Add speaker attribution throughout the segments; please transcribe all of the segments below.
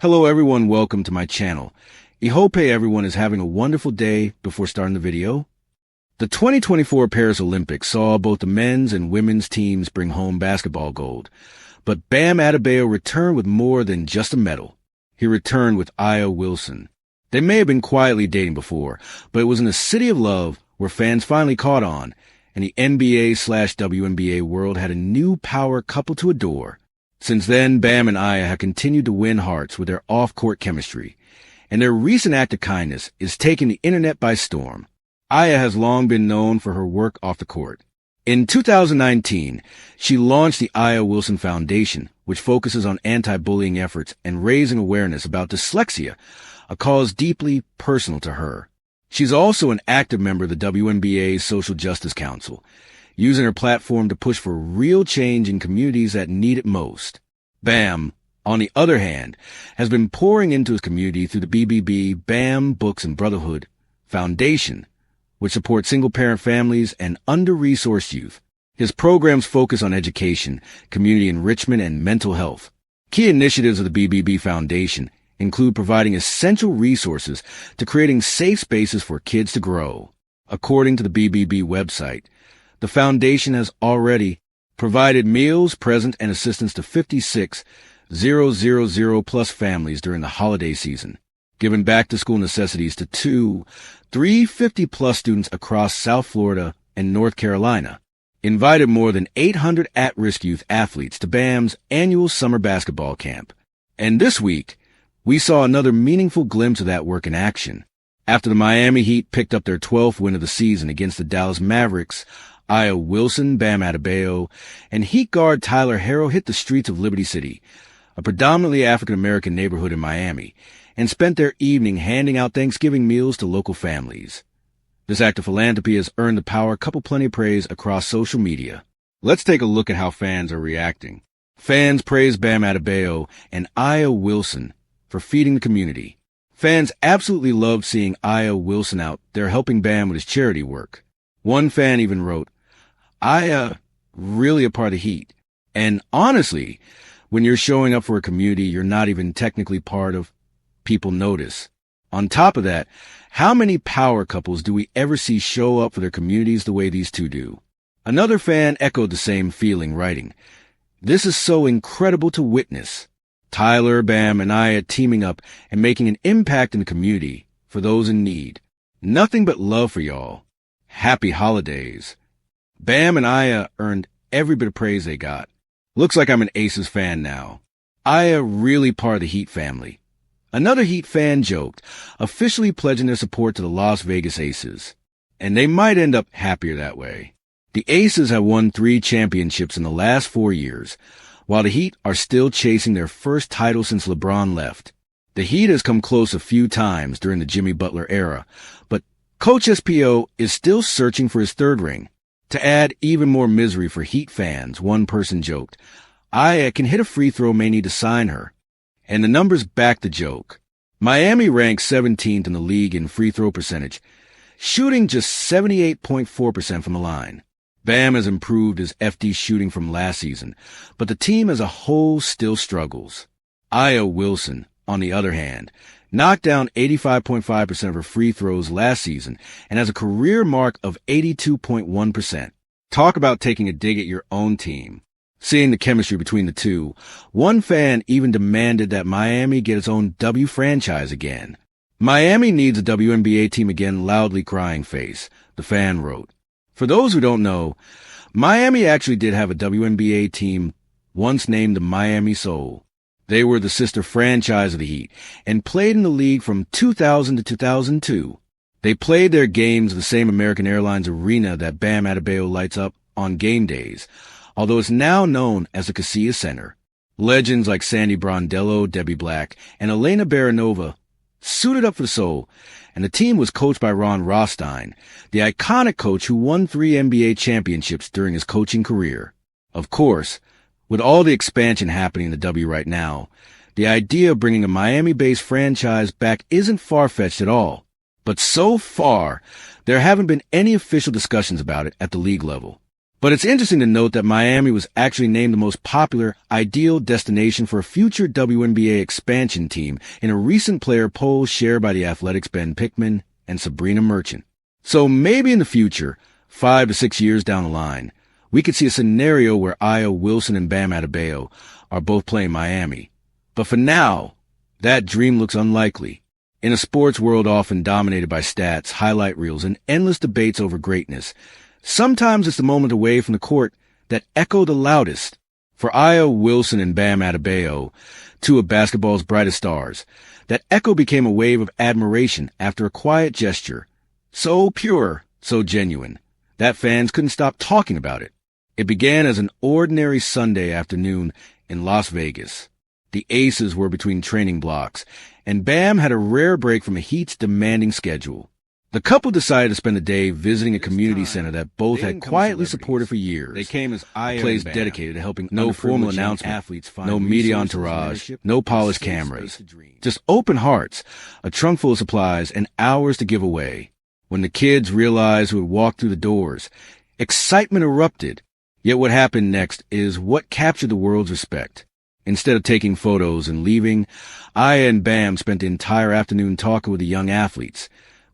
Speaker 1: Hello everyone, welcome to my channel. I hope everyone is having a wonderful day. Before starting the video, the 2024 Paris Olympics saw both the men's and women's teams bring home basketball gold. But Bam Adebayo returned with more than just a medal. He returned with Aya Wilson. They may have been quietly dating before, but it was in a city of love where fans finally caught on, and the NBA/WNBA world had a new power couple to adore. Since then, Bam and Aya have continued to win hearts with their off-court chemistry, and their recent act of kindness is taking the internet by storm. Aya has long been known for her work off the court. In 2019, she launched the Aya Wilson Foundation, which focuses on anti-bullying efforts and raising awareness about dyslexia, a cause deeply personal to her. She's also an active member of the WNBA's Social Justice Council, using her platform to push for real change in communities that need it most. Bam, on the other hand, has been pouring into his community through the BBB Bam Books and Brotherhood Foundation, which supports single-parent families and under-resourced youth. His programs focus on education, community enrichment, and mental health. Key initiatives of the BBB Foundation include providing essential resources to creating safe spaces for kids to grow. According to the BBB website, the foundation has already provided meals, presents, and assistance to 56,000+ families during the holiday season, given back-to-school necessities to 350+ students across South Florida and North Carolina, invited more than 800 at-risk youth athletes to Bam's annual summer basketball camp. And this week, we saw another meaningful glimpse of that work in action. After the Miami Heat picked up their 12th win of the season against the Dallas Mavericks, Aya Wilson, Bam Adebayo, and Heat guard Tyler Herro hit the streets of Liberty City, a predominantly African-American neighborhood in Miami, and spent their evening handing out Thanksgiving meals to local families. This act of philanthropy has earned the power couple plenty of praise across social media. Let's take a look at how fans are reacting. Fans praise Bam Adebayo and Aya Wilson for feeding the community. Fans absolutely loved seeing Aya Wilson out there helping Bam with his charity work. One fan even wrote, "Aya, really a part of the Heat. And honestly, when you're showing up for a community you're not even technically part of, people notice." On top of that, how many power couples do we ever see show up for their communities the way these two do? Another fan echoed the same feeling, writing, "This is so incredible to witness. Tyler, Bam, and Aya teaming up and making an impact in the community for those in need. Nothing but love for y'all. Happy holidays." Bam and Aya earned every bit of praise they got. Looks like I'm an Aces fan now. Aya really part of the Heat family. Another Heat fan joked, officially pledging their support to the Las Vegas Aces. And they might end up happier that way. The Aces have won 3 championships in the last 4 years, while the Heat are still chasing their first title since LeBron left. The Heat has come close a few times during the Jimmy Butler era, but Coach SPO is still searching for his 3rd ring. To add even more misery for Heat fans, one person joked, "Aya can hit a free throw, may need to sign her." And the numbers back the joke. Miami ranks 17th in the league in free throw percentage, shooting just 78.4% from the line. Bam has improved his FD shooting from last season, but the team as a whole still struggles. Aya Wilson, on the other hand, knocked down 85.5% of her free throws last season and has a career mark of 82.1%. Talk about taking a dig at your own team. Seeing the chemistry between the two, one fan even demanded that Miami get its own W franchise again. "Miami needs a WNBA team again, loudly crying face," the fan wrote. For those who don't know, Miami actually did have a WNBA team once named the Miami Soul. They were the sister franchise of the Heat and played in the league from 2000 to 2002. They played their games at the same American Airlines arena that Bam Adebayo lights up on game days, although it's now known as the Casillas Center. Legends like Sandy Brondello, Debbie Black, and Elena Baranova suited up for the Soul, and the team was coached by Ron Rothstein, the iconic coach who won 3 NBA championships during his coaching career. Of course, with all the expansion happening in the W right now, the idea of bringing a Miami-based franchise back isn't far-fetched at all. But so far, there haven't been any official discussions about it at the league level. But it's interesting to note that Miami was actually named the most popular ideal destination for a future WNBA expansion team in a recent player poll shared by the Athletic's Ben Pickman and Sabrina Merchant. So maybe in the future, 5 to 6 years down the line, we could see a scenario where Aya Wilson and Bam Adebayo are both playing Miami. But for now, that dream looks unlikely. In a sports world often dominated by stats, highlight reels, and endless debates over greatness, sometimes it's the moment away from the court that echo the loudest. For Aya Wilson and Bam Adebayo, two of basketball's brightest stars, that echo became a wave of admiration after a quiet gesture, so pure, so genuine, that fans couldn't stop talking about it. It began as an ordinary Sunday afternoon in Las Vegas. The Aces were between training blocks, and Bam had a rare break from a Heat's demanding schedule. The couple decided to spend the day visiting a community center that both had quietly supported for years.
Speaker 2: They came as Aya
Speaker 1: a place
Speaker 2: and Bam.
Speaker 1: dedicated to helping no formal announcement,
Speaker 2: athletes find
Speaker 1: no media entourage, no polished cameras, just open hearts, a trunk full of supplies, and hours to give away. When the kids realized who had walked through the doors, excitement erupted. Yet what happened next is what captured the world's respect. Instead of taking photos and leaving, Aya and Bam spent the entire afternoon talking with the young athletes,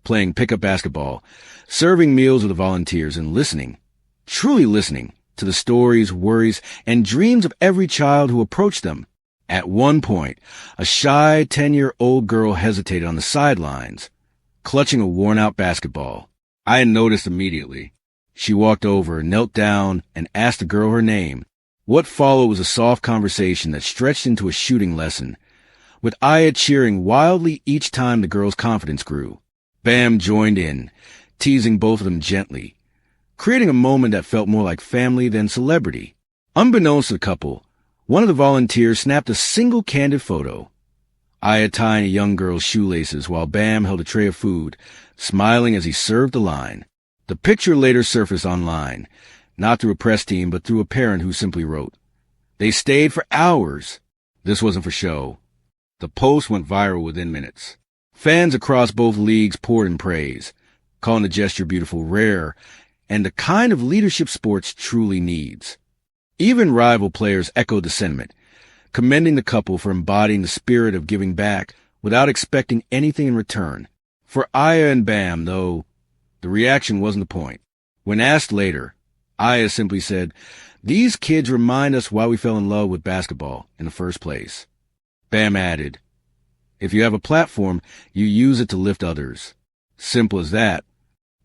Speaker 1: playing pickup basketball, serving meals with the volunteers, and listening, truly listening, to the stories, worries, and dreams of every child who approached them. At one point, a shy 10-year-old girl hesitated on the sidelines, clutching a worn-out basketball. Aya noticed immediately. She walked over, knelt down, and asked the girl her name. What followed was a soft conversation that stretched into a shooting lesson, with Aya cheering wildly each time the girl's confidence grew. Bam joined in, teasing both of them gently, creating a moment that felt more like family than celebrity. Unbeknownst to the couple, one of the volunteers snapped a single candid photo. Aya tying a young girl's shoelaces while Bam held a tray of food, smiling as he served the line. The picture later surfaced online, not through a press team, but through a parent who simply wrote, "They stayed for hours." This wasn't for show. The post went viral within minutes. Fans across both leagues poured in praise, calling the gesture beautiful, rare, and the kind of leadership sports truly needs. Even rival players echoed the sentiment, commending the couple for embodying the spirit of giving back without expecting anything in return. For Aya and Bam, though, the reaction wasn't the point. When asked later, Aya simply said, "These kids remind us why we fell in love with basketball in the first place." Bam added, "If you have a platform, you use it to lift others. Simple as that."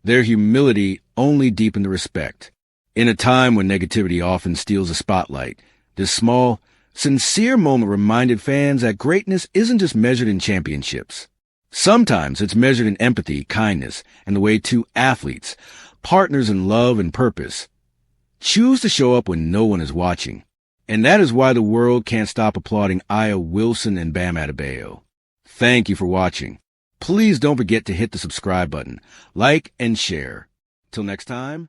Speaker 1: Their humility only deepened the respect. In a time when negativity often steals the spotlight, this small, sincere moment reminded fans that greatness isn't just measured in championships. Sometimes it's measured in empathy, kindness, and the way two athletes, partners in love and purpose, choose to show up when no one is watching. And that is why the world can't stop applauding Aya Wilson and Bam Adebayo. Thank you for watching. Please don't forget to hit the subscribe button, like, and share. Till next time.